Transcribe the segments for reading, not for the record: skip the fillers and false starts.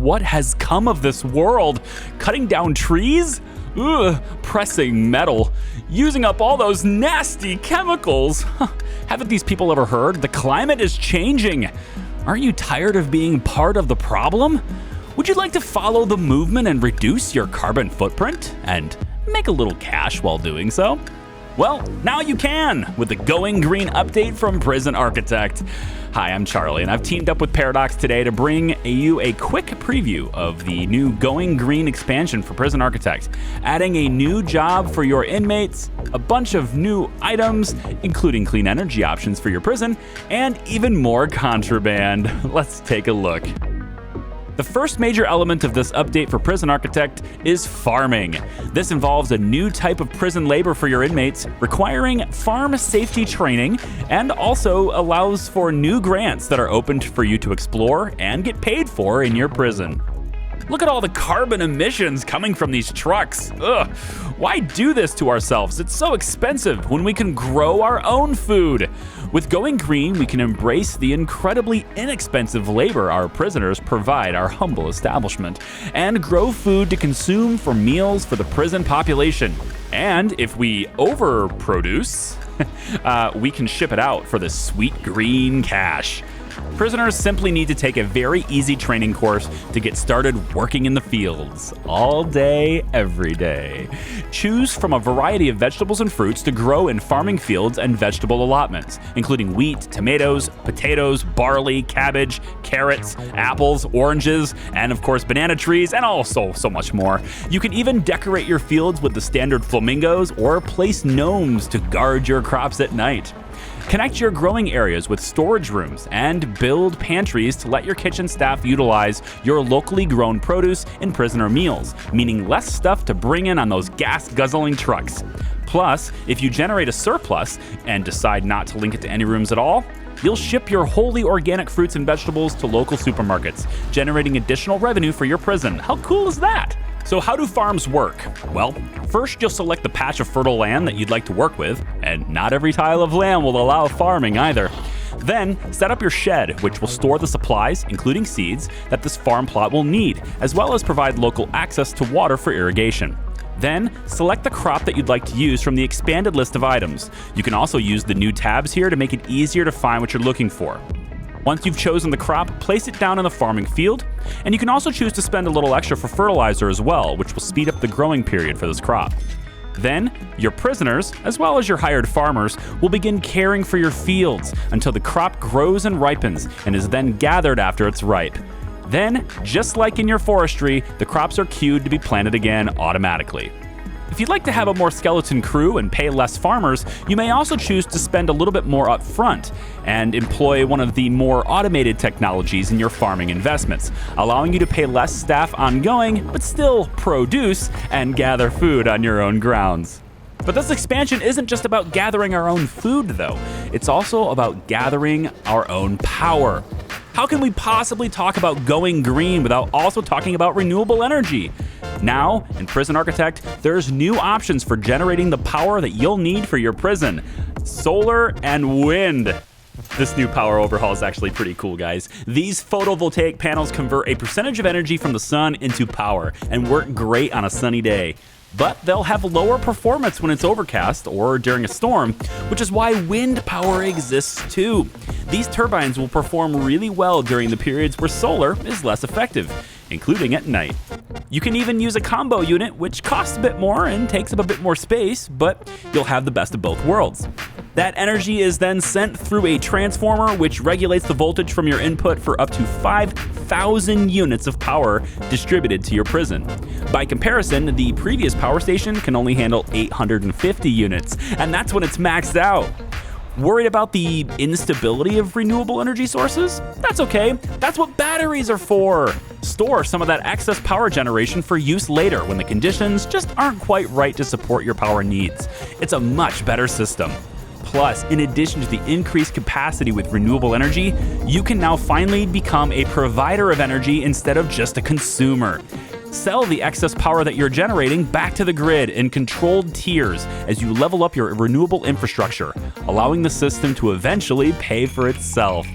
What has come of this world? Cutting down trees? Ugh, pressing metal, using up all those nasty chemicals. Haven't these people ever heard? The climate is changing. Aren't you tired of being part of the problem? Would you like to follow the movement and reduce your carbon footprint and make a little cash while doing so? Well, now you can with the Going Green update from Prison Architect. Hi, I'm Charlie, and I've teamed up with Paradox today to bring you a quick preview of the new Going Green expansion for Prison Architect, adding a new job for your inmates, a bunch of new items, including clean energy options for your prison, and even more contraband. Let's take a look. The first major element of this update for Prison Architect is farming. This involves a new type of prison labor for your inmates, requiring farm safety training, and also allows for new grants that are open for you to explore and get paid for in your prison. Look at all the carbon emissions coming from these trucks. Ugh. Why do this to ourselves? It's so expensive when we can grow our own food. With Going Green, we can embrace the incredibly inexpensive labor our prisoners provide our humble establishment and grow food to consume for meals for the prison population. And if we overproduce, we can ship it out for the sweet green cash. Prisoners simply need to take a very easy training course to get started working in the fields, all day, every day. Choose from a variety of vegetables and fruits to grow in farming fields and vegetable allotments, including wheat, tomatoes, potatoes, barley, cabbage, carrots, apples, oranges, and of course banana trees, and also so much more. You can even decorate your fields with the standard flamingos or place gnomes to guard your crops at night. Connect your growing areas with storage rooms and build pantries to let your kitchen staff utilize your locally grown produce in prisoner meals, meaning less stuff to bring in on those gas-guzzling trucks. Plus, if you generate a surplus and decide not to link it to any rooms at all, you'll ship your wholly organic fruits and vegetables to local supermarkets, generating additional revenue for your prison. How cool is that? So how do farms work? Well, first you'll select the patch of fertile land that you'd like to work with, and not every tile of land will allow farming either. Then, set up your shed, which will store the supplies, including seeds, that this farm plot will need, as well as provide local access to water for irrigation. Then, select the crop that you'd like to use from the expanded list of items. You can also use the new tabs here to make it easier to find what you're looking for. Once you've chosen the crop, place it down in the farming field, and you can also choose to spend a little extra for fertilizer as well, which will speed up the growing period for this crop. Then, your prisoners, as well as your hired farmers, will begin caring for your fields until the crop grows and ripens and is then gathered after it's ripe. Then, just like in your forestry, the crops are queued to be planted again automatically. If you'd like to have a more skeleton crew and pay less farmers, you may also choose to spend a little bit more up front and employ one of the more automated technologies in your farming investments, allowing you to pay less staff ongoing, but still produce and gather food on your own grounds. But this expansion isn't just about gathering our own food, though. It's also about gathering our own power. How can we possibly talk about going green without also talking about renewable energy? Now, in Prison Architect, there's new options for generating the power that you'll need for your prison. Solar and wind. This new power overhaul is actually pretty cool, guys. These photovoltaic panels convert a percentage of energy from the sun into power and work great on a sunny day. But they'll have lower performance when it's overcast or during a storm, which is why wind power exists too. These turbines will perform really well during the periods where solar is less effective, including at night. You can even use a combo unit, which costs a bit more and takes up a bit more space, but you'll have the best of both worlds. That energy is then sent through a transformer, which regulates the voltage from your input for up to 5,000 units of power distributed to your prison. By comparison, the previous power station can only handle 850 units, and that's when it's maxed out. Worried about the instability of renewable energy sources? That's okay. That's what batteries are for. Store some of that excess power generation for use later when the conditions just aren't quite right to support your power needs. It's a much better system. Plus, in addition to the increased capacity with renewable energy, you can now finally become a provider of energy instead of just a consumer. Sell the excess power that you're generating back to the grid in controlled tiers as you level up your renewable infrastructure, allowing the system to eventually pay for itself.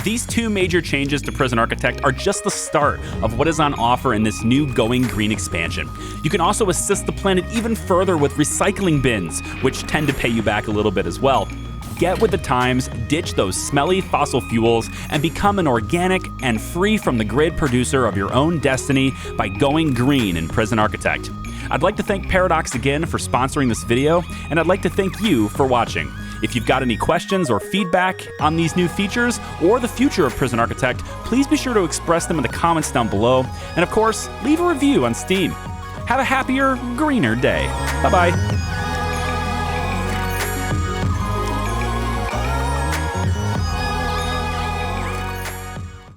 These two major changes to Prison Architect are just the start of what is on offer in this new Going Green expansion. You can also assist the planet even further with recycling bins, which tend to pay you back a little bit as well. Get with the times, ditch those smelly fossil fuels, and become an organic and free from the grid producer of your own destiny by going green in Prison Architect. I'd like to thank Paradox again for sponsoring this video, and I'd like to thank you for watching. If you've got any questions or feedback on these new features or the future of Prison Architect, please be sure to express them in the comments down below. And of course, leave a review on Steam. Have a happier, greener day. Bye-bye.